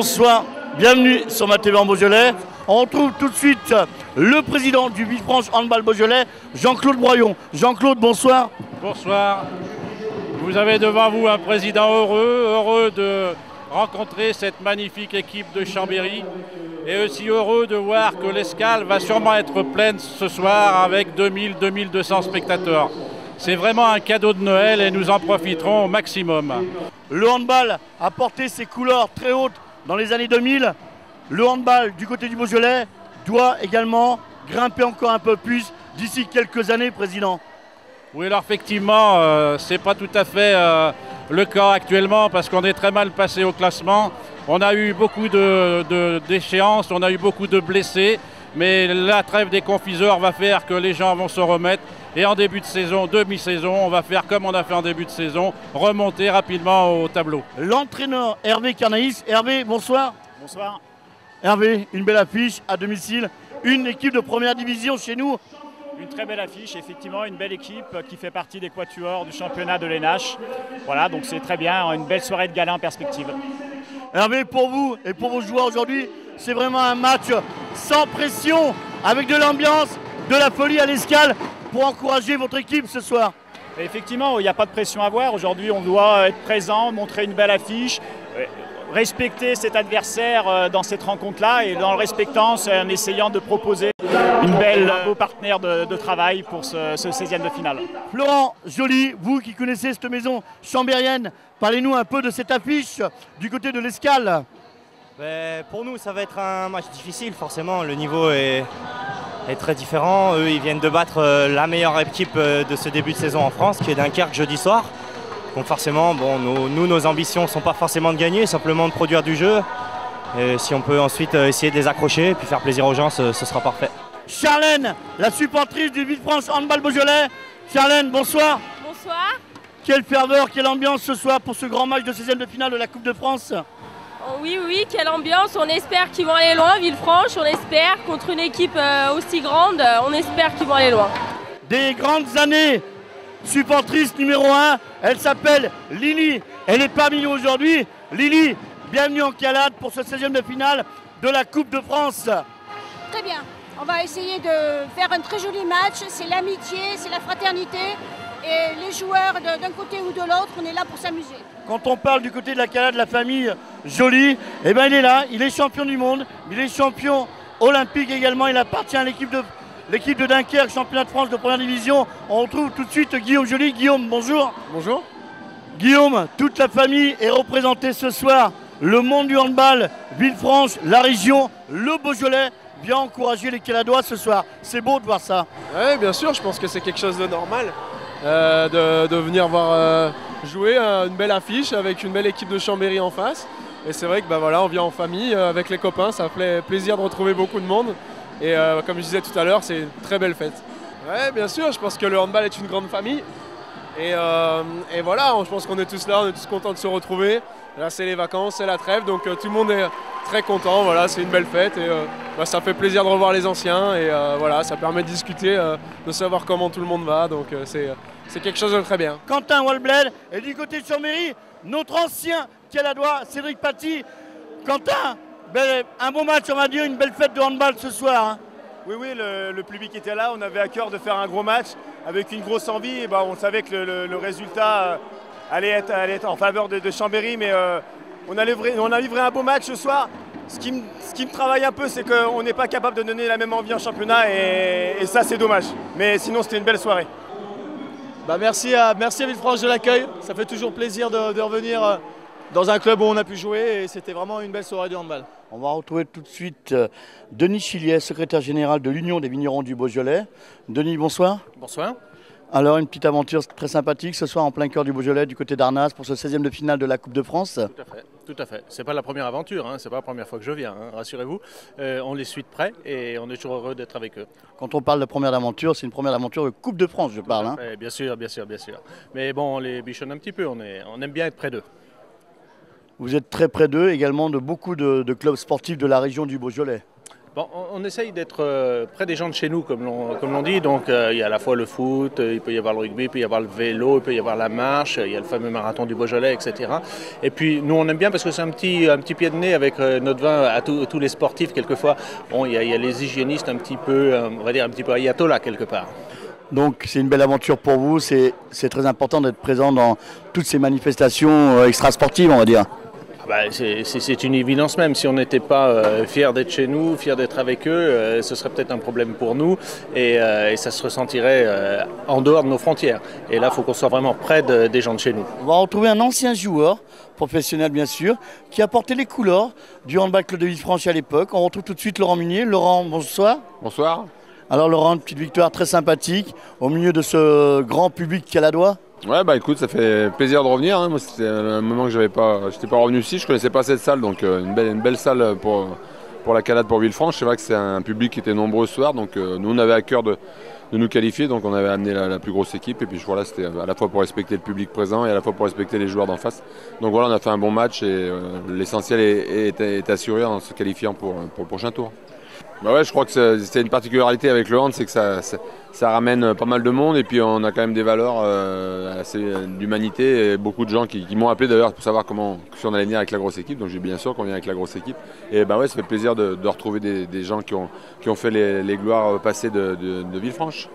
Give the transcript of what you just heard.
Bonsoir, bienvenue sur ma TV en Beaujolais. On retrouve tout de suite le président du Villefranche Handball Beaujolais, Jean-Claude Broyon. Jean-Claude, bonsoir. Bonsoir. Vous avez devant vous un président heureux de rencontrer cette magnifique équipe de Chambéry et aussi heureux de voir que l'Escale va sûrement être pleine ce soir avec 2000-2200 spectateurs. C'est vraiment un cadeau de Noël et nous en profiterons au maximum. Le handball a porté ses couleurs très hautes dans les années 2000. Le handball du côté du Beaujolais doit également grimper encore un peu plus d'ici quelques années, président. Oui, alors effectivement, c'est pas tout à fait le cas actuellement parce qu'on est très mal passé au classement. On a eu beaucoup d'échéances, on a eu beaucoup de blessés, mais la trêve des confiseurs va faire que les gens vont se remettre. Et en début de saison, demi-saison, on va faire comme on a fait en début de saison, remonter rapidement au tableau. L'entraîneur Hervé Carnaïs. Hervé, bonsoir. Bonsoir. Hervé, une belle affiche à domicile, une équipe de première division chez nous. Une très belle affiche, effectivement, une belle équipe qui fait partie des quatuors du championnat de l'ENH. Voilà, donc c'est très bien, une belle soirée de gala en perspective. Hervé, pour vous et pour vos joueurs aujourd'hui, c'est vraiment un match sans pression, avec de l'ambiance, de la folie à l'Escale pour encourager votre équipe ce soir. Et effectivement, il n'y a pas de pression à avoir. Aujourd'hui, on doit être présent, montrer une belle affiche, respecter cet adversaire dans cette rencontre-là et en le respectant, en essayant de proposer un beau partenaire de travail pour ce 16e de finale. Florent Joly, vous qui connaissez cette maison chambérienne, parlez-nous un peu de cette affiche du côté de l'Escale. Pour nous, ça va être un match difficile, forcément. Le niveau est très différent. Eux, ils viennent de battre la meilleure équipe de ce début de saison en France, qui est Dunkerque jeudi soir. Donc forcément, bon, nos ambitions ne sont pas forcément de gagner, simplement de produire du jeu. Et si on peut ensuite essayer de les accrocher et puis faire plaisir aux gens, ce sera parfait. Charlène, la supportrice du Villefranche Handball Beaujolais. Charlène, bonsoir. Bonsoir. Quelle ferveur, quelle ambiance ce soir pour ce grand match de 16e de finale de la Coupe de France. Oh oui, quelle ambiance. On espère qu'ils vont aller loin, Villefranche. On espère, contre une équipe aussi grande, on espère qu'ils vont aller loin. Des grandes années. Supportrice numéro 1, elle s'appelle Lily. Elle est parmi nous aujourd'hui. Lily, bienvenue en Calade pour ce 16e de finale de la Coupe de France. Très bien. On va essayer de faire un très joli match. C'est l'amitié, c'est la fraternité. Et les joueurs d'un côté ou de l'autre, on est là pour s'amuser. Quand on parle du côté de la Calade, la famille Joly, eh ben il est là. Il est champion du monde. Il est champion olympique également. Il appartient à l'équipe de Dunkerque, championnat de France de première division. On retrouve tout de suite Guillaume Joly. Guillaume, bonjour. Bonjour. Guillaume, toute la famille est représentée ce soir. Le monde du handball, Villefranche, la région, le Beaujolais, bien encourager les Caladois ce soir. C'est beau de voir ça. Oui, bien sûr, je pense que c'est quelque chose de normal de venir voir jouer une belle affiche avec une belle équipe de Chambéry en face. Et c'est vrai que voilà, on vient en famille avec les copains, ça fait plaisir de retrouver beaucoup de monde. Et comme je disais tout à l'heure, c'est une très belle fête. Oui, bien sûr, je pense que le handball est une grande famille. Et voilà, je pense qu'on est tous là, on est tous contents de se retrouver. Là, c'est les vacances, c'est la trêve, donc tout le monde est très content. Voilà, c'est une belle fête et ça fait plaisir de revoir les anciens. Et voilà, ça permet de discuter, de savoir comment tout le monde va. Donc c'est quelque chose de très bien. Quentin Walbled et du côté de Chambéry, notre ancien Caladois, Cédric Paty. Quentin, un bon match, on va dire, une belle fête de handball ce soir. Hein. Oui, le public était là, on avait à cœur de faire un gros match avec une grosse envie. Et on savait que le résultat allait être en faveur de Chambéry, mais on a livré un beau match ce soir. Ce qui me travaille un peu, c'est qu'on n'est pas capable de donner la même envie en championnat et ça c'est dommage. Mais sinon c'était une belle soirée. Merci à Villefranche de l'accueil, ça fait toujours plaisir de revenir dans un club où on a pu jouer et c'était vraiment une belle soirée de handball. On va retrouver tout de suite Denis Chiliet, secrétaire général de l'Union des vignerons du Beaujolais. Denis, bonsoir. Bonsoir. Alors une petite aventure très sympathique ce soir en plein cœur du Beaujolais du côté d'Arnas pour ce 16e de finale de la Coupe de France. Tout à fait. C'est pas la première aventure, hein. C'est pas la première fois que je viens, hein. Rassurez-vous. On les suit de près et on est toujours heureux d'être avec eux. Quand on parle de première aventure, c'est une première aventure de Coupe de France, je parle. Hein. Bien sûr. Mais bon, on les bichonne un petit peu, on aime bien être près d'eux. Vous êtes très près d'eux, également de beaucoup de clubs sportifs de la région du Beaujolais. Bon, on essaye d'être près des gens de chez nous, comme l'on dit. Donc, il y a à la fois le foot, il peut y avoir le rugby, il peut y avoir le vélo, il peut y avoir la marche, il y a le fameux marathon du Beaujolais, etc. Et puis, nous, on aime bien parce que c'est un petit pied de nez avec notre vin à tous les sportifs, quelquefois. Bon, il y a les hygiénistes un petit peu, on va dire un petit peu ayatollah, quelque part. Donc c'est une belle aventure pour vous, c'est très important d'être présent dans toutes ces manifestations extrasportives, on va dire. C'est une évidence même. Si on n'était pas fiers d'être chez nous, fiers d'être avec eux, ce serait peut-être un problème pour nous et ça se ressentirait en dehors de nos frontières. Et là, il faut qu'on soit vraiment près des gens de chez nous. On va retrouver un ancien joueur, professionnel bien sûr, qui a porté les couleurs du handball Club de Villefranche à l'époque. On retrouve tout de suite Laurent Munier. Laurent, bonsoir. Bonsoir. Alors Laurent, une petite victoire très sympathique au milieu de ce grand public caladois. Ouais, bah écoute, ça fait plaisir de revenir. Hein. Moi, c'était un moment que j'étais pas revenu ici, je connaissais pas cette salle, donc une belle salle pour la Calade pour Villefranche. C'est vrai que c'est un public qui était nombreux ce soir, donc nous on avait à cœur de nous qualifier, donc on avait amené la plus grosse équipe. Et puis voilà, c'était à la fois pour respecter le public présent et à la fois pour respecter les joueurs d'en face. Donc voilà, on a fait un bon match et l'essentiel est assuré en se qualifiant pour le prochain tour. Bah ouais, je crois que c'est une particularité avec le hand, c'est que ça ramène pas mal de monde et puis on a quand même des valeurs d'humanité et beaucoup de gens qui m'ont appelé d'ailleurs pour savoir si on allait venir avec la grosse équipe. Donc j'ai bien sûr qu'on vient avec la grosse équipe et bah ouais, ça fait plaisir de retrouver des gens qui ont fait les gloires passées de Villefranche.